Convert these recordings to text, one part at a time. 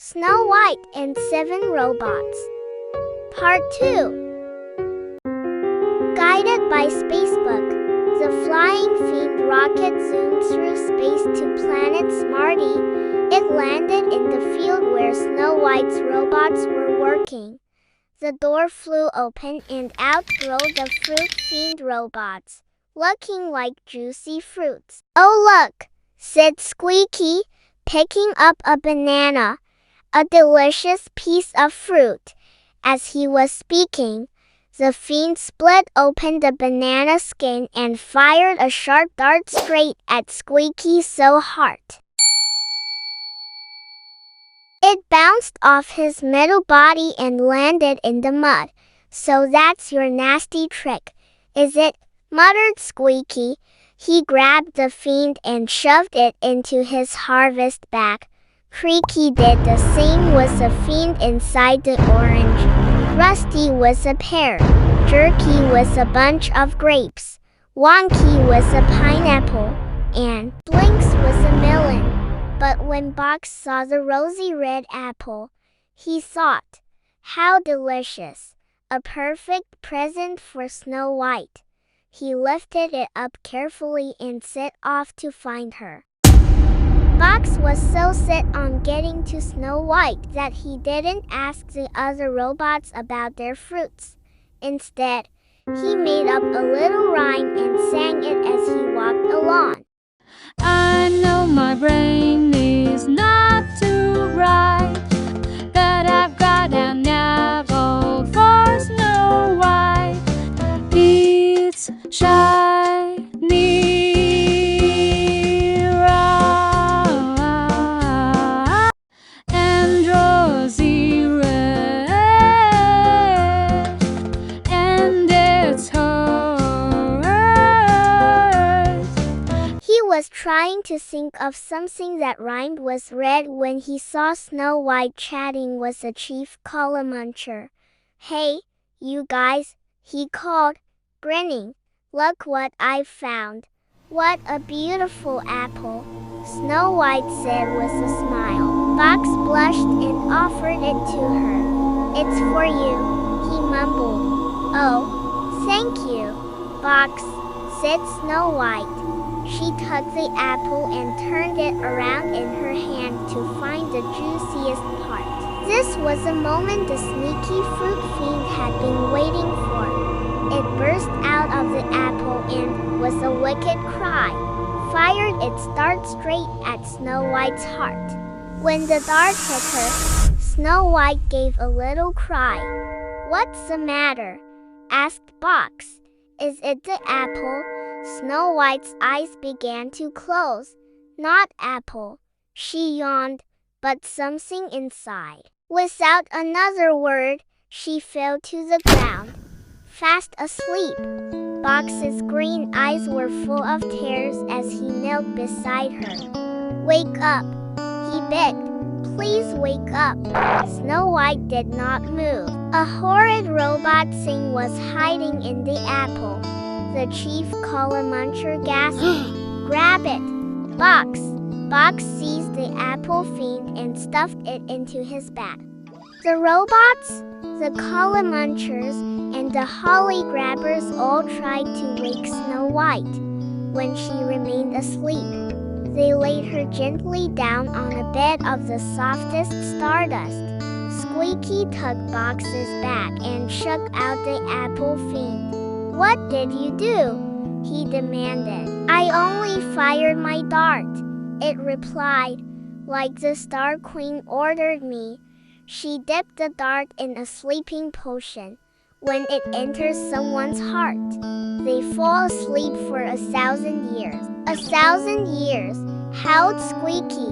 Snow White and Seven Robots. Part 2. Guided by Spacebook, the flying fiend rocket zoomed through space to planet Smarty. It landed in the field where Snow White's robots were working. The door flew open and out rolled the fruit fiend robots, looking like juicy fruits. "Oh look," said Squeaky, picking up a banana, a delicious piece of fruit. As he was speaking, the fiend split open the banana skin and fired a sharp dart straight at Squeaky so hard it bounced off his metal body and landed in the mud. "So that's your nasty trick, is it?" muttered Squeaky. He grabbed the fiend and shoved it into his harvest bag. Creaky did the same with the fiend inside the orange. Rusty was a pear. Jerky was a bunch of grapes. Wonky was a pineapple. And Blinks was a melon. But when Box saw the rosy red apple, he thought, "How delicious! A perfect present for Snow White." He lifted it up carefully and set off to find her. Box was so set on getting to Snow White that he didn't ask the other robots about their fruits. Instead, he made up a little rhyme and sang it as he walked along. "I know my brain is not too bright, but I've got an apple for Snow White. It's shiny and rosy red, and it's hers." He was trying to think of something that rhymed with red when he saw Snow White chatting with the chief Calamuncher. "Hey, you guys," he called, grinning. "Look what I've found." "What a beautiful apple," Snow White said with a smile. Box blushed and offered it to her. "It's for you," he mumbled. "Oh, thank you, Box," said Snow White. She took the apple and turned it around in her hand to find the juiciest part. This was the moment the sneaky fruit fiend had been waiting for. It burst out of the apple and, with a wicked cry, fired its dart straight at Snow White's heart. When the dart hit her, Snow White gave a little cry. "What's the matter?" asked Box. "Is it the apple?" Snow White's eyes began to close. "Not apple," she yawned, "but something inside." Without another word, she fell to the ground, fast asleep. Box's green eyes were full of tears as he knelt beside her. "Wake up," he begged. "Please wake up." Snow White did not move. A horrid robot thing was hiding in the apple. The chief Calamuncher gasped. "Grab it, Box!" Box seized the apple fiend and stuffed it into his bag. The robots, the Calamunchers, and the holly grabbers all tried to wake Snow White. When she remained asleep, they laid her gently down on a bed of the softest stardust. Squeaky tugged Box's back and shook out the apple fiend. "What did you do?" he demanded. "I only fired my dart," it replied, "like the Star Queen ordered me." She dipped the dart in a sleeping potion. When it enters someone's heart, they fall asleep for 1,000 years. 1,000 years, howled Squeaky.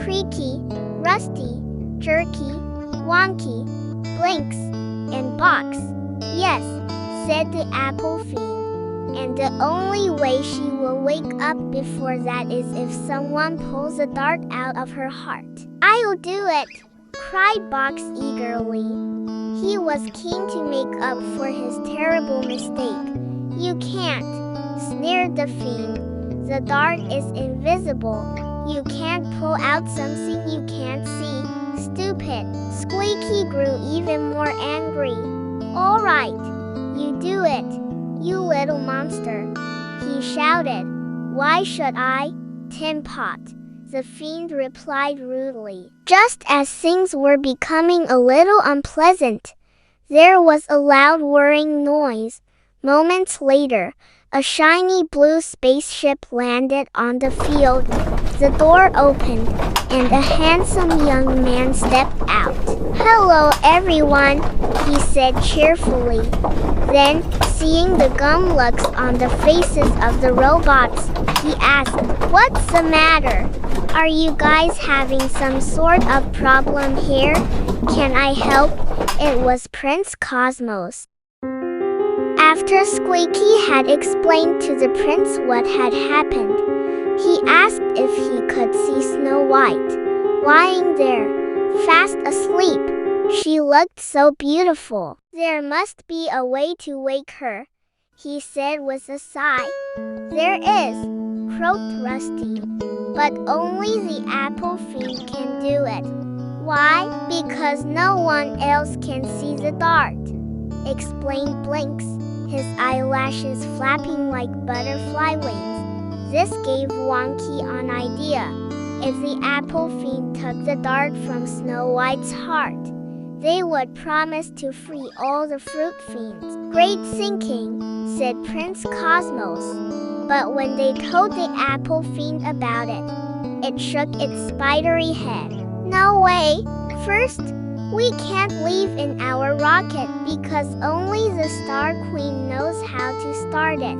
Creaky, Rusty, Jerky, Wonky, Blinks, and Box. "Yes," said the apple fiend, "and the only way she will wake up before that is if someone pulls a dart out of her heart." "I'll do it," cried Box eagerly. He was keen to make up for his terrible mistake. "You can't," sneered the fiend. "The dart is invisible. You can't pull out something you can't see." pit. Squeaky grew even more angry. All right, you do it, you little monster, he shouted. Why should I, Tin Pot? The fiend replied rudely. Just as things were becoming a little unpleasant, there was a loud whirring noise. Moments later, a shiny blue spaceship landed on the field. The door opened, and a handsome young man stepped out. Hello, everyone, he said cheerfully. Then, seeing the gum looks on the faces of the robots, he asked, What's the matter? Are you guys having some sort of problem here? Can I help? It was Prince Cosmos. After Squeaky had explained to the prince what had happened, he asked if he could see Snow White, lying there, fast asleep. She looked so beautiful. There must be a way to wake her, he said with a sigh. There is, croaked Rusty, but only the Apple Fiend can do it. Why? Because no one else can see the dart, explained Blinks, his eyelashes flapping like butterfly wings. This gave Wonky an idea. If the Apple Fiend took the dart from Snow White's heart, they would promise to free all the Fruit Fiends. Great thinking, said Prince Cosmos. But when they told the Apple Fiend about it, it shook its spidery head. No way! First, we can't leave in our rocket because only the Star Queen knows how to start it.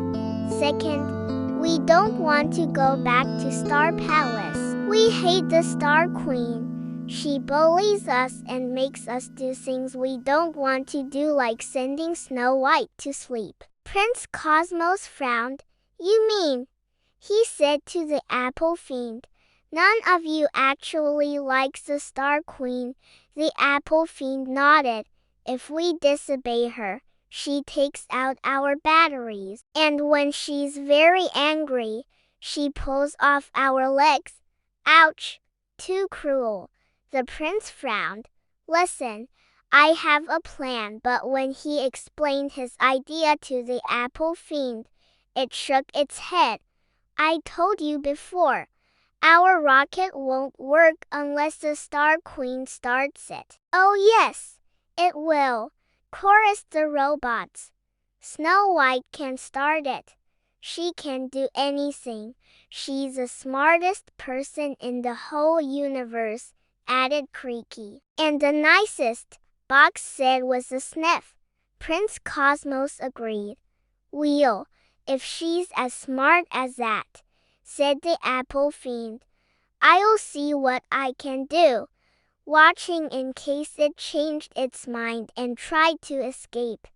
Second, we don't want to go back to Star Palace. We hate the Star Queen. She bullies us and makes us do things we don't want to do, like sending Snow White to sleep. Prince Cosmos frowned. You mean, he said to the Apple Fiend, none of you actually likes the Star Queen? The Apple Fiend nodded. If we disobey her, she takes out our batteries. And when she's very angry, she pulls off our legs. Ouch! Too cruel. The prince frowned. Listen, I have a plan. But when he explained his idea to the Apple Fiend, it shook its head. I told you before. Our rocket won't work unless the Star Queen starts it. Oh yes, it will, chorused the robots. Snow White can start it. She can do anything. She's the smartest person in the whole universe, added Creaky. And the nicest, Box said with a sniff. Prince Cosmos agreed. Well, if she's as smart as that, said the Apple Fiend, I'll see what I can do, watching in case it changed its mind and tried to escape.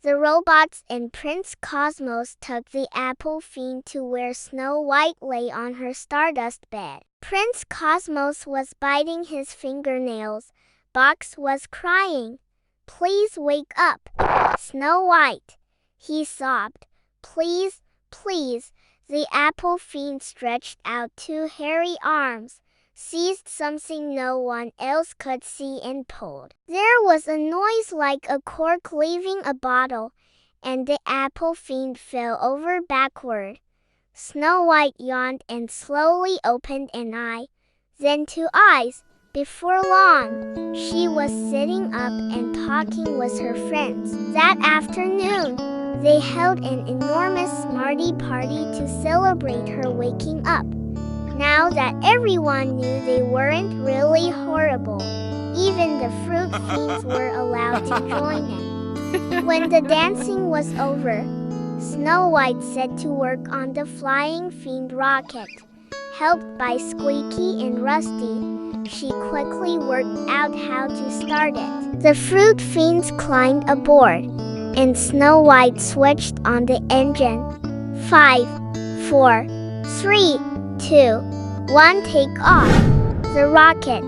The robots and Prince Cosmos took the Apple Fiend to where Snow White lay on her stardust bed. Prince Cosmos was biting his fingernails. Box was crying. Please wake up, Snow White, he sobbed. Please, please. The Apple Fiend stretched out two hairy arms, seized something no one else could see and pulled. There was a noise like a cork leaving a bottle, and the Apple Fiend fell over backward. Snow White yawned and slowly opened an eye, then two eyes. Before long, she was sitting up and talking with her friends. That afternoon, they held an enormous Smarty party to celebrate her waking up. Now that everyone knew they weren't really horrible, even the Fruit Fiends were allowed to join in. When the dancing was over, Snow White set to work on the Flying Fiend rocket. Helped by Squeaky and Rusty, she quickly worked out how to start it. The Fruit Fiends climbed aboard, and Snow White switched on the engine. 5, 4, 3, 2, 1, take off. The rocket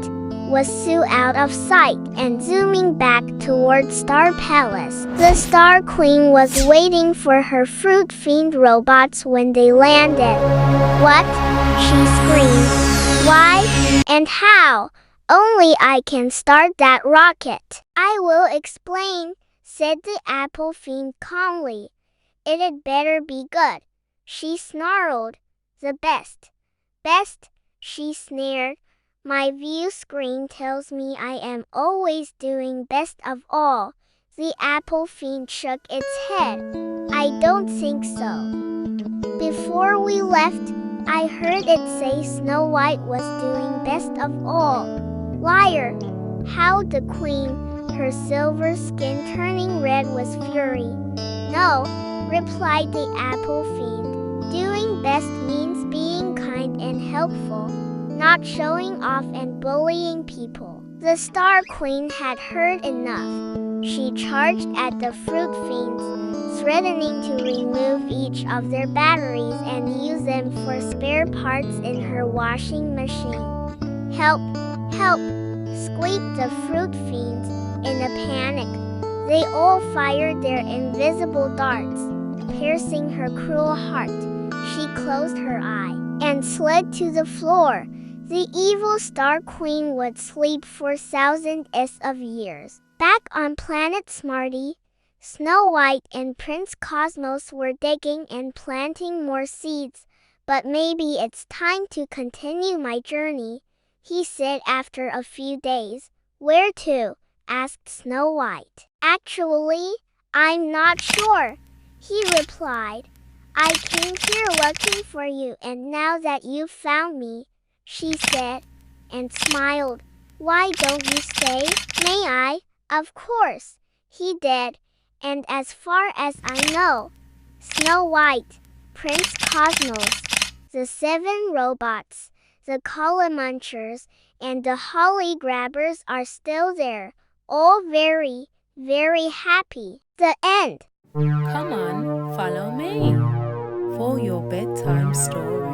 was soon out of sight and zooming back toward Star Palace. The Star Queen was waiting for her Fruit Fiend robots when they landed. What? She screamed. Why? And how? only I can start that rocket. I will explain, said the apple fiend calmly. It'd better be good, she snarled. The best. Best, she sneered. My view screen tells me I am always doing best of all. The apple fiend shook its head. I don't think so. Before we left, I heard it say Snow White was doing best of all. Liar! Howled the queen, her silver skin turning red with fury. No, replied the apple fiend. Doing best means being kind and helpful, not showing off and bullying people. The Star Queen had heard enough. She charged at the fruit fiends, threatening to remove each of their batteries and use them for spare parts in her washing machine. Help! Help! Squeaked the fruit fiends in a panic. They all fired their invisible darts, piercing her cruel heart. She closed her eye and slid to the floor. The evil Star Queen would sleep for thousands of years. Back on planet Smarty, Snow White and Prince Cosmos were digging and planting more seeds. But maybe it's time to continue my journey, he said after a few days. Where to? Asked Snow White. Actually, I'm not sure, he replied. I came here looking for you, and now that you've found me, she said, and smiled. Why don't you stay? May I? Of course, he did, and as far as I know, Snow White, Prince Cosmos, the 7 robots, the Koala Munchers, and the Holly Grabbers are still there, all very, very happy. The end. Come on, follow me for your bedtime story.